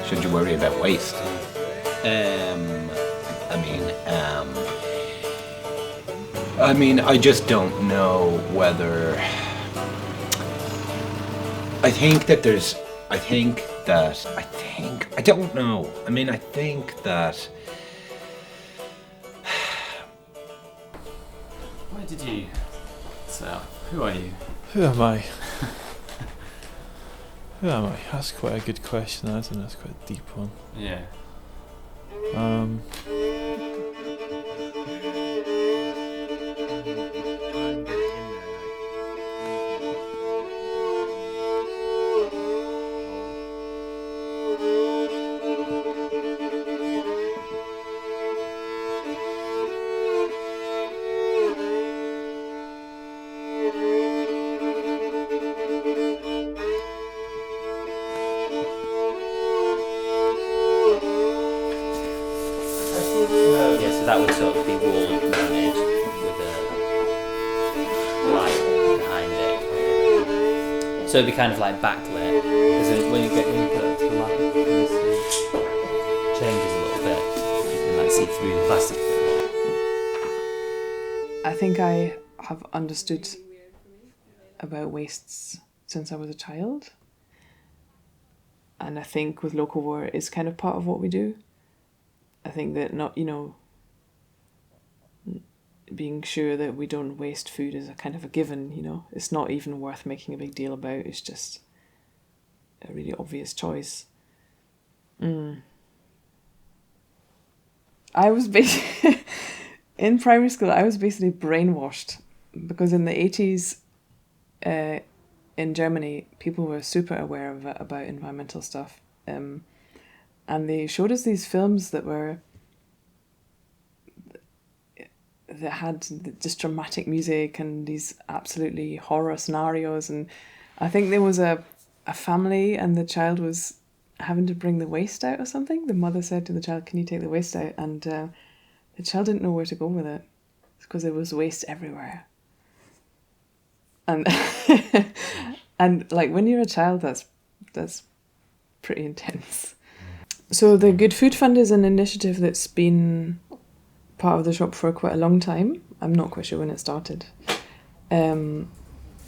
Should you worry about waste? I just don't know whether. I don't know. I think that. Why did you? So, who are you? Who am I? Who am I? That's quite a good question. I think that's quite a deep one. Yeah. That would sort of be wall mounted with a light behind it. So it'd be kind of like backlit. Because when you put it up to the light, it changes a little bit. You can like see through the plastic bit. I think I have understood about wastes since I was a child. And I think with local war it's kind of part of what we do. I think that being sure that we don't waste food is a kind of a given, It's not even worth making a big deal about. It's just a really obvious choice. I was basically, in primary school, I was basically brainwashed because in the 80s in Germany, people were super aware about environmental stuff. And they showed us these films that had just dramatic music and these absolutely horror scenarios. And I think there was a family and the child was having to bring the waste out or something. The mother said to the child, "Can you take the waste out?" And the child didn't know where to go with it because there was waste everywhere. And and like when you're a child, that's pretty intense. So the Good Food Fund is an initiative that's been part of the shop for quite a long time. I'm not quite sure when it started. And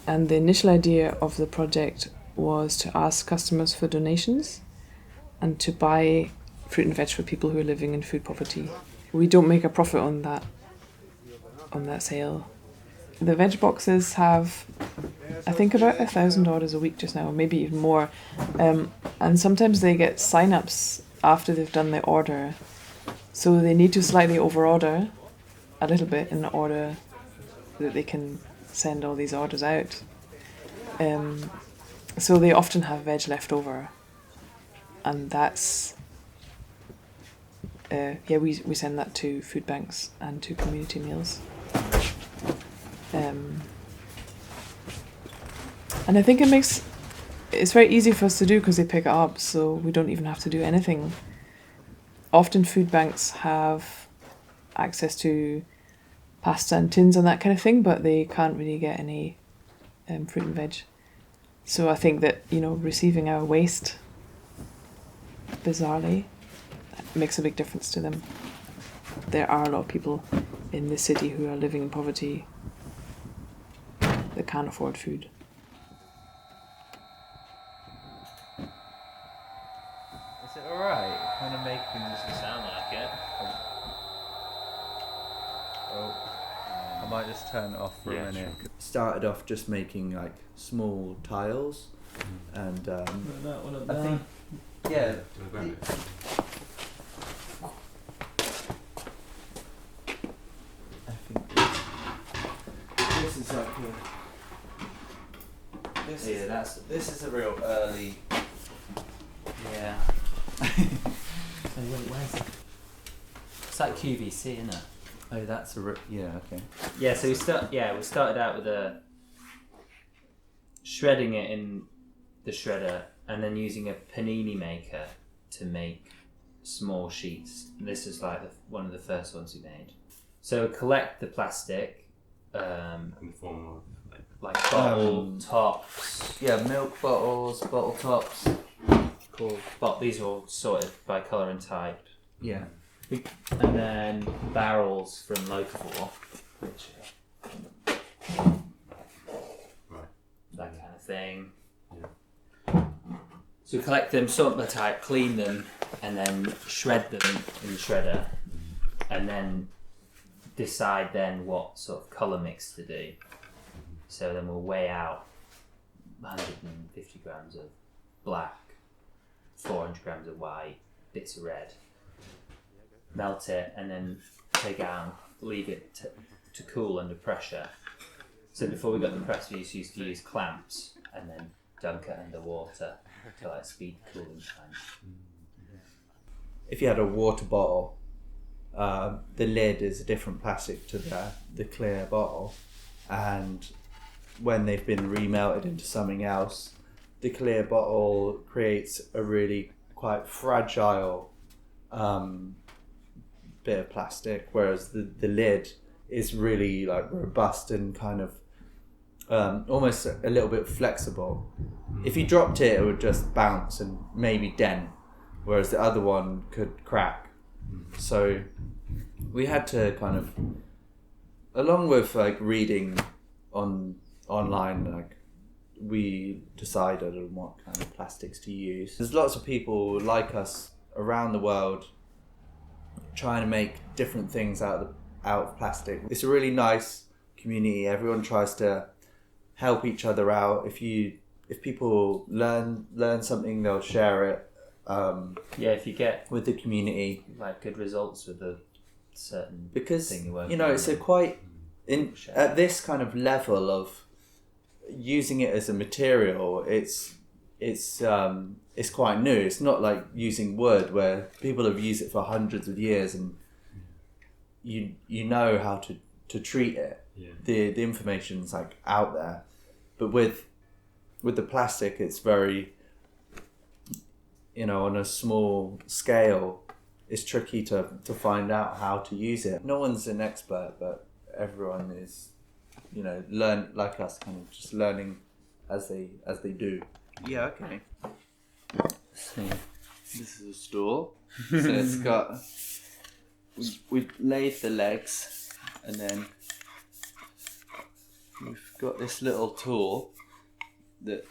the initial idea of the project was to ask customers for donations and to buy fruit and veg for people who are living in food poverty. We don't make a profit on that sale. The veg boxes have, I think, about 1,000 orders a week just now, maybe even more. And sometimes they get sign-ups after they've done their order. So they need to slightly over-order a little bit in order that they can send all these orders out. So they often have veg left over, and that's we send that to food banks and to community meals. And I think it's very easy for us to do because they pick it up, so we don't even have to do anything. Often food banks have access to pasta and tins and that kind of thing, but they can't really get any fruit and veg. So I think that, receiving our waste, bizarrely, makes a big difference to them. There are a lot of people in the city who are living in poverty that can't afford food. Is it alright? Kind of making this. Doesn't sound like it. Oh, I might just turn it off for a minute. Sure. Started off just making like small tiles, and That one up I there. think yeah. I think this is like this is a real early. Yeah. So wait, where's it? It's like QVC, isn't it? Oh, that's a okay. Yeah. So we started out with shredding it in the shredder, and then using a panini maker to make small sheets. This is like one of the first ones we made. So collect the plastic, in the form of like bottle tops. Yeah, milk bottles, bottle tops. Cool. But these are all sorted by colour and type. Yeah. And then barrels from Local, which right. that kind of thing. Yeah. So collect them, sort them type, clean them, and then shred them in the shredder, and then decide then what sort of colour mix to do. So then we'll weigh out 150 grams of black, 400 grams of white, bits of red. Melt it and then take it out and leave it to cool under pressure. So before we got the press, we used to use clamps and then dunk it under water to like speed cooling time. If you had a water bottle, the lid is a different plastic to the clear bottle, and when they've been remelted into something else, the clear bottle creates a really quite fragile bit of plastic, whereas the lid is really like robust and kind of almost a little bit flexible. If you dropped it, it would just bounce and maybe dent, whereas the other one could crack. So we had to kind of, along with like reading online, like we decided on what kind of plastics to use. There's lots of people like us around the world trying to make different things out of plastic. It's a really nice community. Everyone tries to help each other out. If people learn something, they'll share it. If you get with the community, like good results with a certain because thing you're working it's a quite at this kind of level of using it as a material. It's quite new. It's not like using wood where people have used it for hundreds of years and you know how to treat it. Yeah. The information's like out there, but with the plastic, it's very on a small scale. It's tricky to find out how to use it. No one's an expert, but everyone is learn like us, kind of just learning as they do. Yeah, okay. So this is a stool. So it's got we've laid the legs, and then we've got this little tool that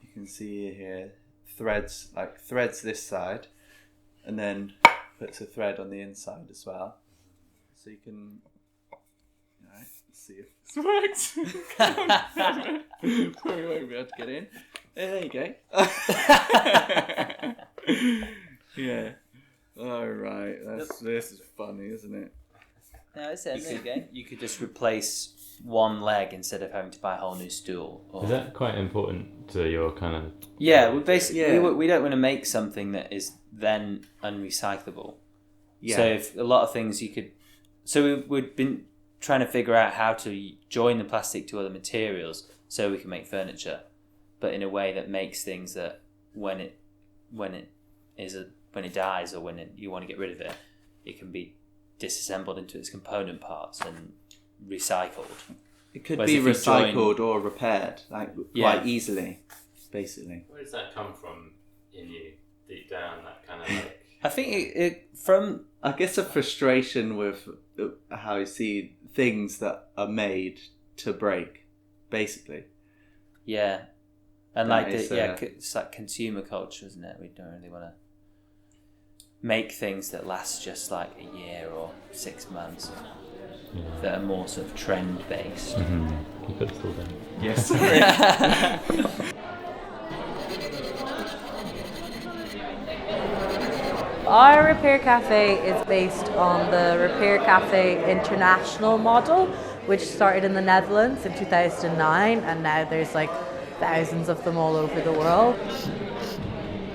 you can see here. Threads this side, and then puts a thread on the inside as well. So you can see if this works. Probably won't be able to get in. There you go. Yeah. All right. This is funny, isn't it? No, it's there you go. You could just replace one leg instead of having to buy a whole new stool. Or... Is that quite important to your kind of... Yeah, we basically Yeah. we don't want to make something that is then unrecyclable. Yeah. So if a lot of things you could... So we've been trying to figure out how to join the plastic to other materials so we can make furniture, but in a way that makes things that when it dies or when you want to get rid of it, it can be disassembled into its component parts and recycled. It could Whereas be if you recycled or repaired, like Yeah. quite easily, basically. Where does that come from in you, deep down, that kind of like... I think it from I guess a frustration with how you see things that are made to break, basically. yeah, and That like is, it's like consumer culture, isn't it? We don't really want to make things that last just like a year or 6 months that are more sort of trend based. Mm-hmm. You put this all down. Yes. Our Repair Cafe is based on the Repair Cafe International model, which started in the Netherlands in 2009, and now there's like thousands of them all over the world.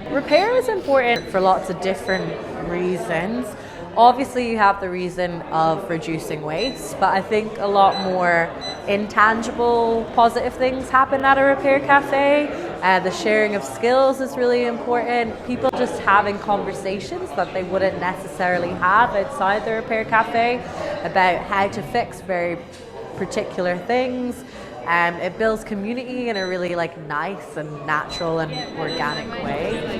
Repair is important for lots of different reasons. Obviously, you have the reason of reducing waste, but I think a lot more intangible positive things happen at a repair cafe. The sharing of skills is really important. People just having conversations that they wouldn't necessarily have outside the repair cafe about how to fix very particular things. It builds community in a really like nice and natural and organic way.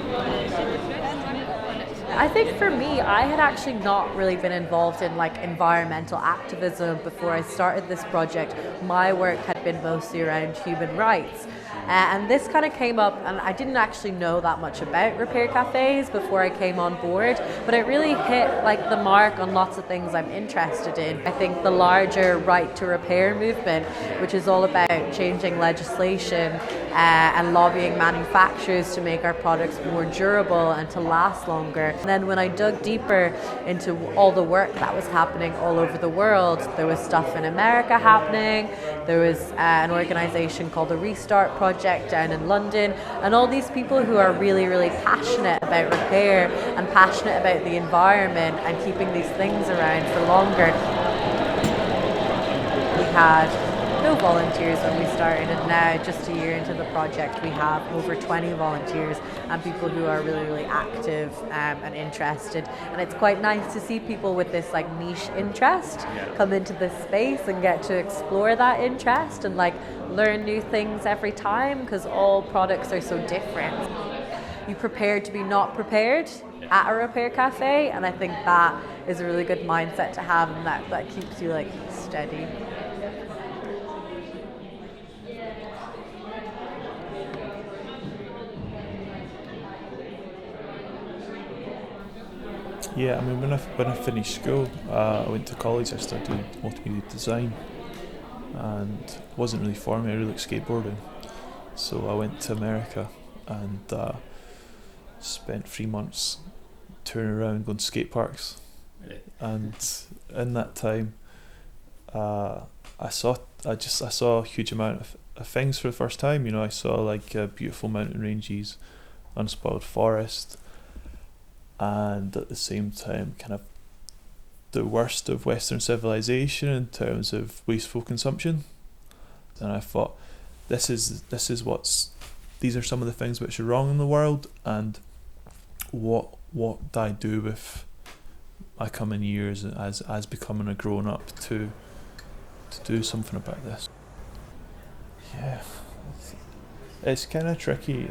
I think for me, I had actually not really been involved in like environmental activism before I started this project. My work had been mostly around human rights. And this kind of came up, and I didn't actually know that much about repair cafes before I came on board, but it really hit like the mark on lots of things I'm interested in. I think the larger right to repair movement, which is all about changing legislation and lobbying manufacturers to make our products more durable and to last longer. And then when I dug deeper into all the work that was happening all over the world, there was stuff in America happening, there was an organization called the Restart Project down in London, and all these people who are really, really passionate about repair and passionate about the environment and keeping these things around for longer. We had no volunteers when we started, and now just a year into the project we have over 20 volunteers and people who are really, really active and interested. And it's quite nice to see people with this like niche interest come into this space and get to explore that interest and like learn new things every time, because all products are so different. You prepare to be not prepared at a repair cafe, and I think that is a really good mindset to have, and that keeps you like steady. Yeah, I mean, when I finished school, I went to college. I studied multimedia design, and it wasn't really for me. I really liked skateboarding, so I went to America and spent 3 months touring around, going to skate parks. Really? And in that time, I saw a huge amount of things for the first time. You know, I saw like beautiful mountain ranges, unspoiled forest, and at the same time kind of the worst of Western civilization in terms of wasteful consumption. And I thought, these are some of the things which are wrong in the world, and what do I do with my coming years as becoming a grown up to do something about this. Yeah, it's kind of tricky.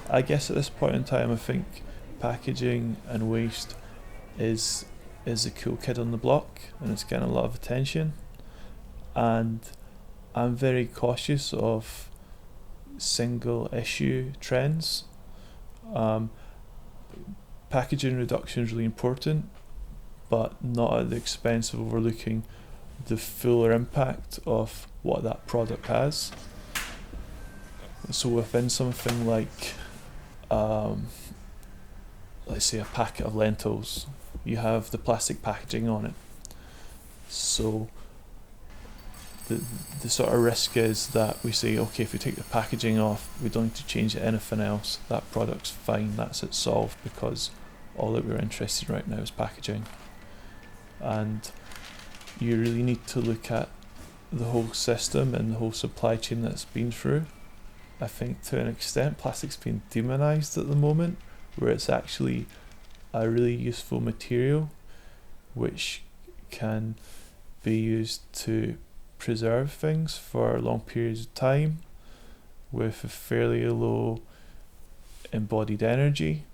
I guess at this point in time, I think packaging and waste is the cool kid on the block, and it's getting a lot of attention. And I'm very cautious of single issue trends. Packaging reduction is really important, but not at the expense of overlooking the fuller impact of what that product has. So within something like let's say a packet of lentils, you have the plastic packaging on it. So the sort of risk is that we say, okay, if we take the packaging off, we don't need to change anything else. That product's fine, that's it solved, because all that we're interested in right now is packaging. And you really need to look at the whole system and the whole supply chain that's been through. I think to an extent plastic's been demonised at the moment, where it's actually a really useful material which can be used to preserve things for long periods of time with a fairly low embodied energy,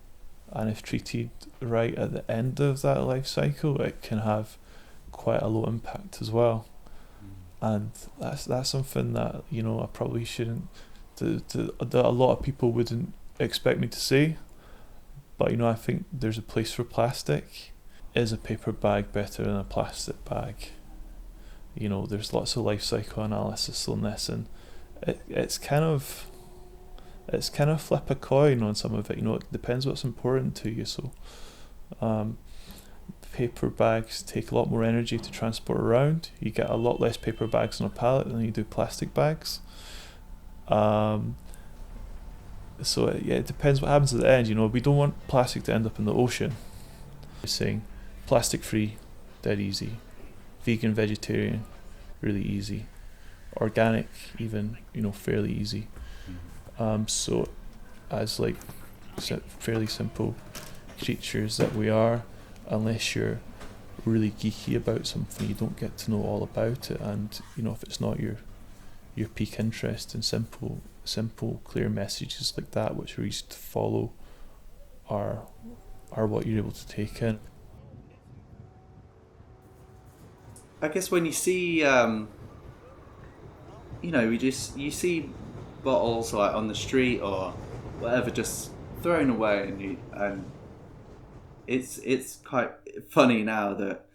and if treated right at the end of that life cycle, it can have quite a low impact as well. And that's something that, you know, I probably shouldn't, that a lot of people wouldn't expect me to say, but, you know, I think there's a place for plastic. Is a paper bag better than a plastic bag? You know, there's lots of life cycle analysis on this, and it's kind of flip a coin on some of it. You know, it depends what's important to you. So paper bags take a lot more energy to transport around. You get a lot less paper bags on a pallet than you do plastic bags. So it depends what happens at the end. You know, we don't want plastic to end up in the ocean. We're saying plastic free, dead easy. Vegan, vegetarian, really easy. Organic, even, you know, fairly easy. So as like fairly simple creatures that we are, unless you're really geeky about something, you don't get to know all about it. And, you know, if it's not your peak interest, in simple clear messages like that, which are easy to follow, are what you're able to take in. I guess when you see, you know, you see bottles like on the street or whatever just thrown away, and it's quite funny now that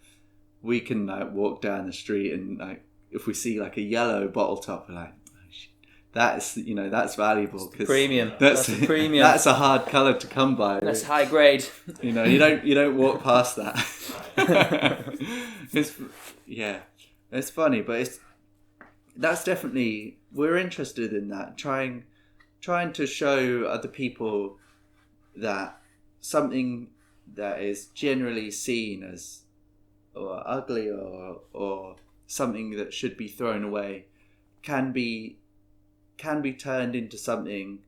we can like walk down the street and like if we see like a yellow bottle top, we're like, oh, shit, that's, you know, that's valuable because Premium. That's a premium. That's a hard colour to come by. That's high grade. You know, you don't walk past that. It's funny, but that's definitely, we're interested in that, trying to show other people that something that is generally seen as or ugly or something that should be thrown away can be turned into something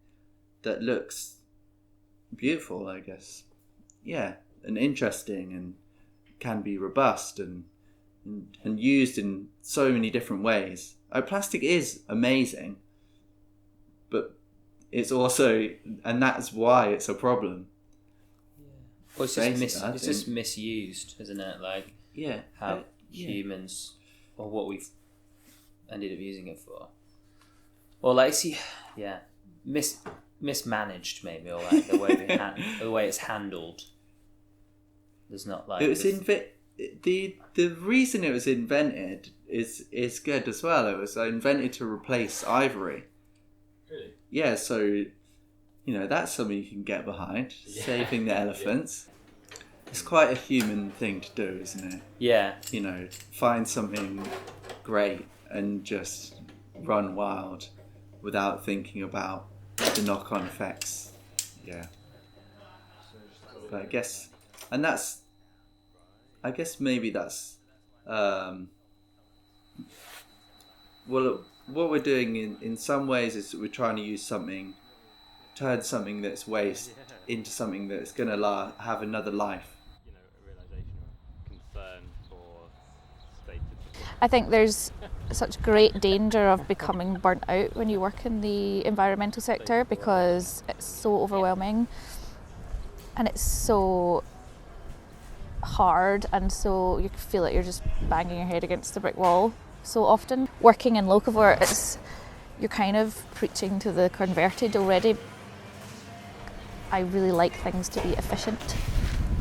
that looks beautiful, I guess. Yeah, and interesting, and can be robust and used in so many different ways. Plastic is amazing, but it's also, and that's why it's a problem. Well, it's just misused, isn't it? Like, how humans, or what we've ended up using it for. Or like, mismanaged maybe, or like the way the way it's handled. There's not like it was the reason it was invented is good as well. It was invented to replace ivory. Really? Yeah, so, you know, that's something you can get behind. Saving the elephants. It's quite a human thing to do, isn't it? Yeah. You know, find something great and just run wild without thinking about the knock-on effects. Yeah. But I guess maybe that's well, what we're doing in some ways is we're trying to turn something that's waste into something that's going to have another life. You know, a realisation or concern for status. I think there's such great danger of becoming burnt out when you work in the environmental sector, because it's so overwhelming and it's so hard, and so you feel like you're just banging your head against the brick wall so often. Working in locavore, you're kind of preaching to the converted already. I really like things to be efficient,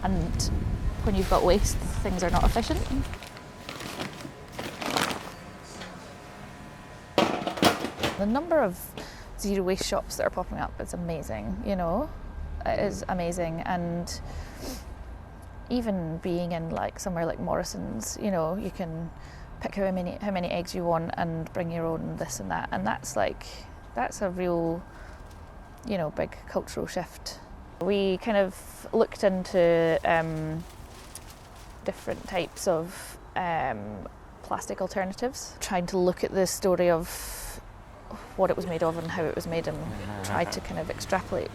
and when you've got waste, things are not efficient. The number of zero waste shops that are popping up is amazing, you know, it is amazing. And even being in like somewhere like Morrison's, you know, you can pick how many eggs you want and bring your own this and that, and that's a real, big cultural shift. We kind of looked into different types of plastic alternatives, trying to look at the story of what it was made of and how it was made, and tried to kind of extrapolate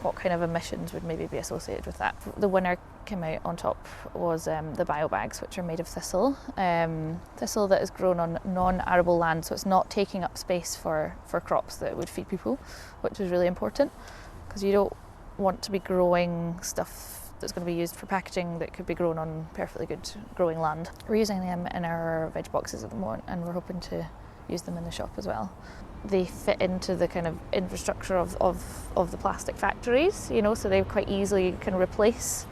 what kind of emissions would maybe be associated with that. The winner came out on top was the bio bags, which are made of thistle. Thistle that is grown on non-arable land, so it's not taking up space for crops that would feed people, which is really important, because you don't want to be growing stuff that's going to be used for packaging that could be grown on perfectly good growing land. We're using them in our veg boxes at the moment, and we're hoping to use them in the shop as well. They fit into the kind of infrastructure of the plastic factories, so they quite easily can replace.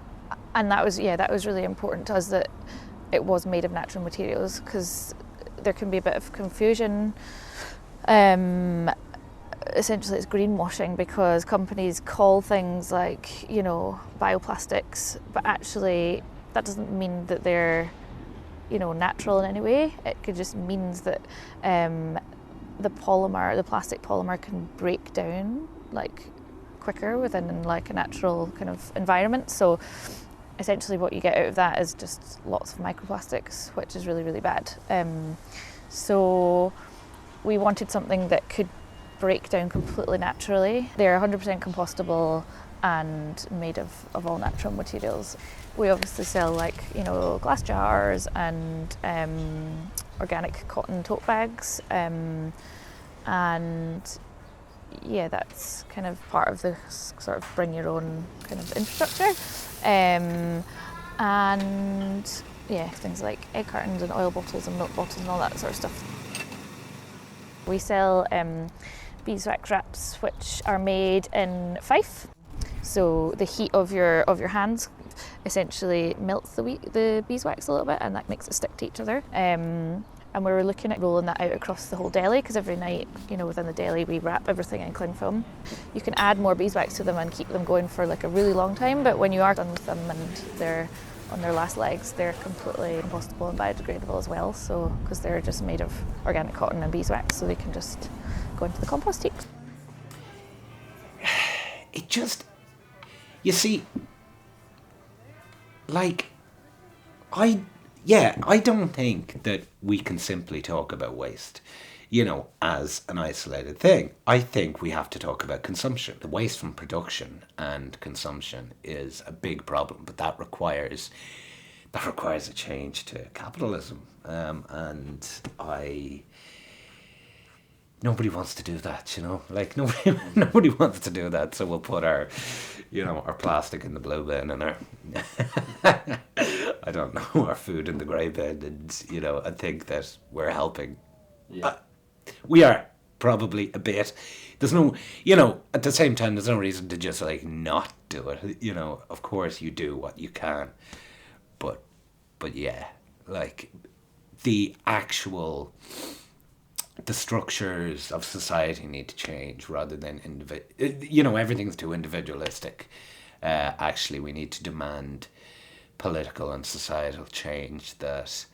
And that was really important to us, that it was made of natural materials, because there can be a bit of confusion. Essentially it's greenwashing, because companies call things like, bioplastics, but actually that doesn't mean that they're, natural in any way. It could just means that the plastic polymer can break down quicker within a natural kind of environment. So essentially what you get out of that is just lots of microplastics, which is really, really bad. So we wanted something that could break down completely naturally. They're 100% compostable and made of all natural materials. We obviously sell glass jars and organic cotton tote bags, and that's kind of part of the sort of bring your own kind of infrastructure. And things like egg cartons and oil bottles and milk bottles and all that sort of stuff. We sell beeswax wraps, which are made in Fife. So the heat of your hands essentially melts the beeswax a little bit, and that makes it stick to each other. And we were looking at rolling that out across the whole deli, because every night, within the deli, we wrap everything in cling film. You can add more beeswax to them and keep them going for a really long time, but when you are done with them and they're on their last legs, they're completely compostable and biodegradable as well. So, because they're just made of organic cotton and beeswax, so they can just go into the compost heap. It just, you see, I don't think that we can simply talk about waste, as an isolated thing. I think we have to talk about consumption. The waste from production and consumption is a big problem, but that requires a change to capitalism. And nobody wants to do that, nobody wants to do that. So we'll put our plastic in the blue bin and our, I don't know, our food in the grey bin, and, I think that we're helping. Yeah. We are probably a bit. There's no, at the same time, there's no reason to just not do it. Of course you do what you can, but yeah, the structures of society need to change rather than everything's too individualistic. Actually, we need to demand political and societal change that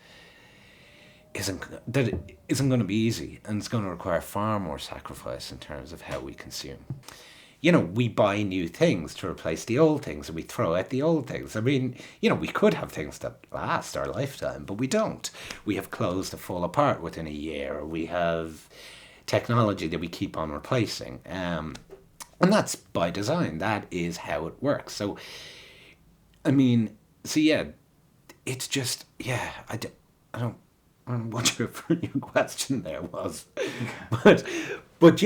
isn't going to be easy, and it's going to require far more sacrifice in terms of how we consume. We buy new things to replace the old things, and we throw out the old things. I mean, we could have things that last our lifetime, but we don't. We have clothes that fall apart within a year, or we have technology that we keep on replacing. And that's by design. That is how it works. So, it's just, I don't know what your question there was. but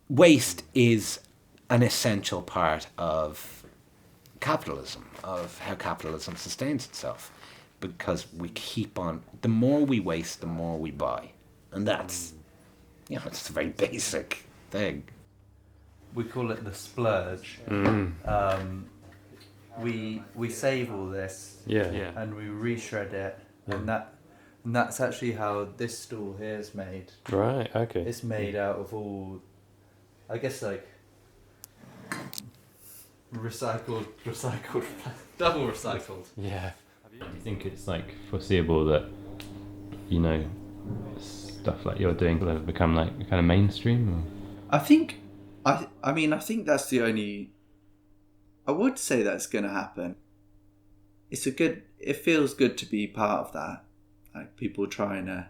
waste is an essential part of capitalism, of how capitalism sustains itself, because we keep on, the more we waste, the more we buy. And that's, it's a very basic thing. We call it the splurge. We save all this, and we reshred it, and that's actually how this stool here is made. Right. Okay. It's made out of all, I guess, recycled, double recycled. Yeah. Do you think it's like foreseeable that, you know, stuff like you're doing will ever become like kind of mainstream? Or? I think, I mean, I think that's the only. I would say that's going to happen. It feels good to be part of that. Like people trying to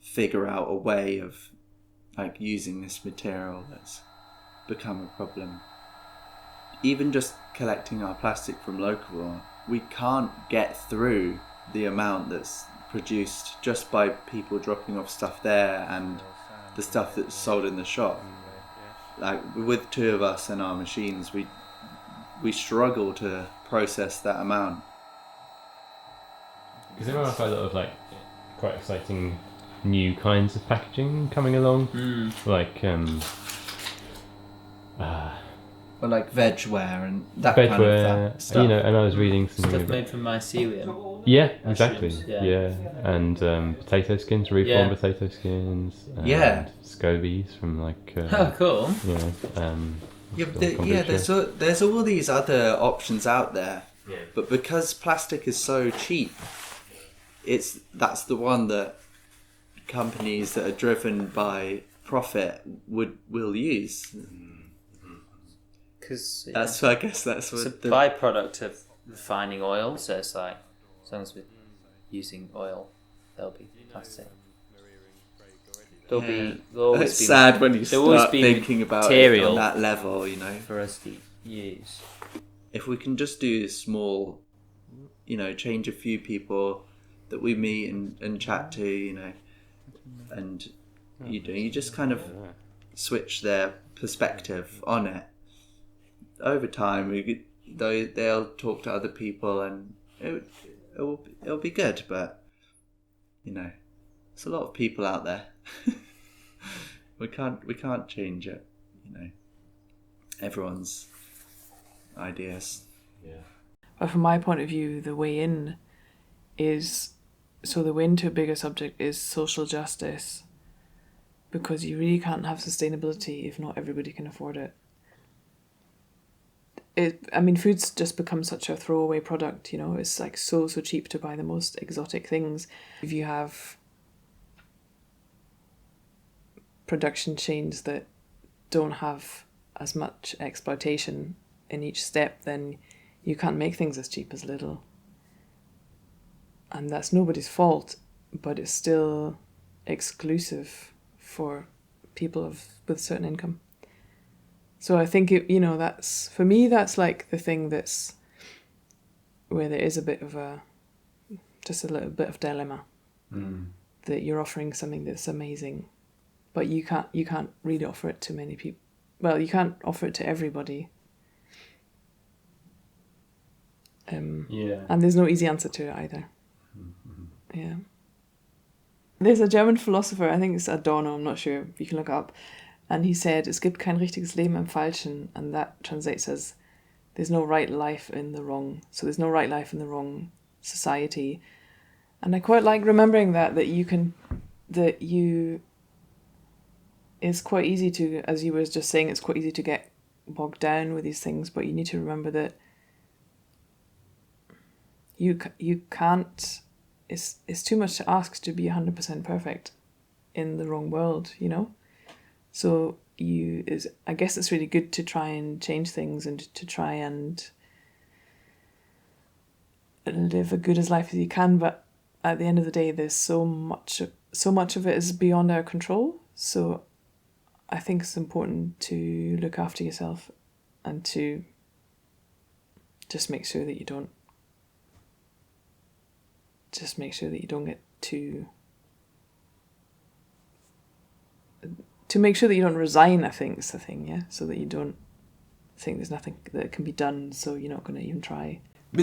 figure out a way of like using this material that's become a problem. Even just collecting our plastic from local, we can't get through the amount that's produced just by people dropping off stuff there and the stuff that's sold in the shop. Like with two of us and our machines, we struggle to process that amount. Because there are quite a lot of like quite exciting new kinds of packaging coming along, like Or like vegware and that kind of bedware, stuff. you know. And I was reading something. Stuff made from mycelium. Yeah, exactly. Mushrooms, Yeah, and potato skins, reformed potato skins. And Yeah. scobies from like. Oh, cool. You know, There's all these other options out there, Yeah. but because plastic is so cheap, that's the one that companies that are driven by profit will use. Because I guess that's it's a what byproduct of refining oil, so it's like, as long as we're using oil, there'll be plastic. There'll always it's be sad when you there'll always start be thinking about it material on that level, you know. for us to use. If we can just do small, you know, change a few people that we meet and chat to, you know, and you just kind of switch their perspective on it. Over time, they'll talk to other people, and it'll be good. But you know, there's a lot of people out there. we can't change it. You know, everyone's ideas. Yeah. But from my point of view, the way in to a bigger subject is social justice, because you really can't have sustainability if not everybody can afford it. Food's just become such a throwaway product, you know. It's like so cheap to buy the most exotic things. If you have production chains that don't have as much exploitation in each step, then you can't make things as cheap as Lidl. And that's nobody's fault, but it's still exclusive for people with certain income. So I think that's, for me, that's like the thing that's where there is a little bit of dilemma. That you're offering something that's amazing, but you can't really offer it to many people. Well, you can't offer it to everybody. And there's no easy answer to it either. Yeah. There's a German philosopher, I think it's Adorno, I'm not sure, you can look up, and he said, es gibt kein richtiges Leben im Falschen, and that translates as, there's no right life in the wrong. So there's no right life in the wrong society. And I quite like remembering it's quite easy to, as you were just saying, it's quite easy to get bogged down with these things, but you need to remember that you can't, it's too much to ask to be 100% perfect in the wrong world, you know? So I guess it's really good to try and change things and to try and live as good a life as you can, but at the end of the day, there's so much of it is beyond our control. So I think it's important to look after yourself and to just make sure that you don't get too, to make sure that you don't resign, I think is the thing, yeah? So that you don't think there's nothing that can be done, so you're not going to even try.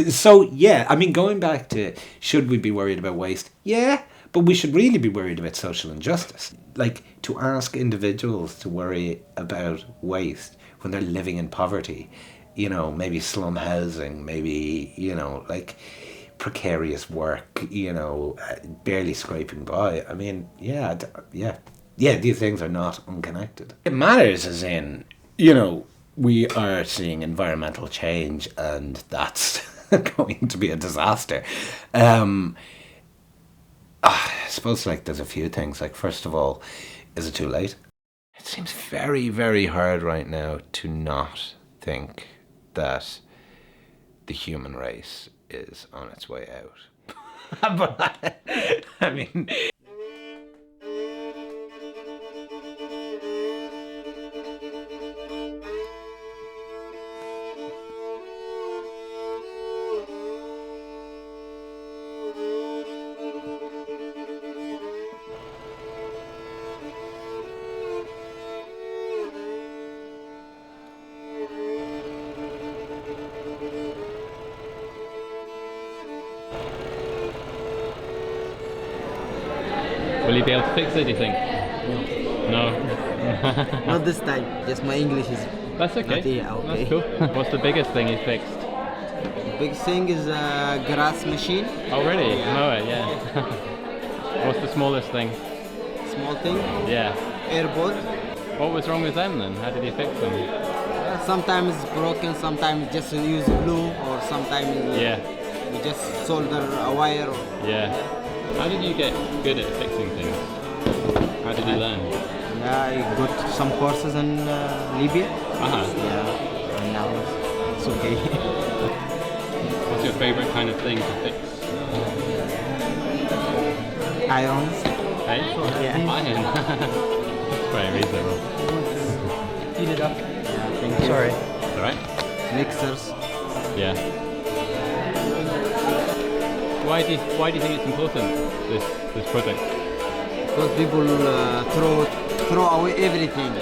So, yeah, going back to, should we be worried about waste? Yeah, but we should really be worried about social injustice. Like, to ask individuals to worry about waste when they're living in poverty, you know, maybe slum housing, maybe, you know, like precarious work, you know, barely scraping by. These things are not unconnected. It matters as in, you know, we are seeing environmental change, and that's going to be a disaster. I suppose like there's a few things. Like, first of all, is it too late? It seems very, very hard right now to not think that the human race is on its way out. But I mean, Will you be able to fix it, do you think? No. Not this time. Just my English is. That's okay. Not here, okay. That's cool. What's the biggest thing you fixed? Big thing is a grass machine. Oh, really? Mower, yeah. What's the smallest thing? Small thing. Yeah. Airboat. What was wrong with them then? How did you fix them? Sometimes it's broken. Sometimes just use glue, or sometimes Yeah. we just solder a wire. Yeah. How did you get good at fixing things? How did you learn? Yeah, I got some courses in Libya. Uh-huh. Yeah, and now it's okay. What's your favourite kind of thing to fix? Irons. Hey? Yeah. Iron. That's very reasonable. Heat it up. Yeah, thank you. Sorry. It's alright? Mixers. Yeah. Why do you think it's important, this project? Because people throw away everything.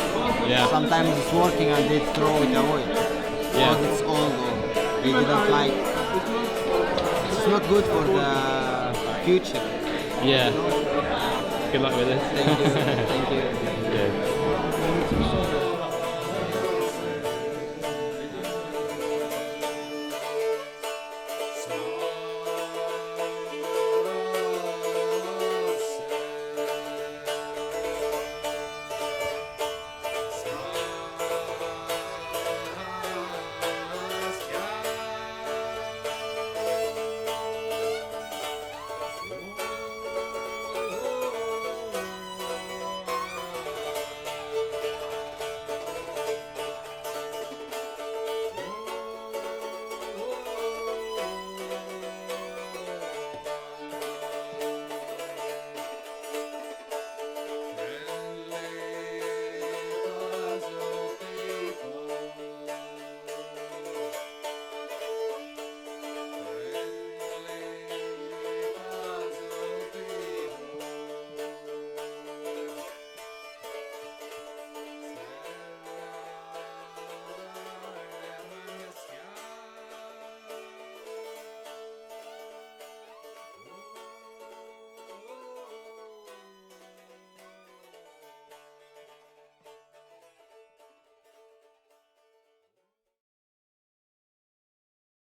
Yeah. Sometimes it's working and they throw it away. Yeah. Because it's old or they didn't like. It's not good for the future. Yeah. Good luck with this. Thank you. Thank you. Yeah.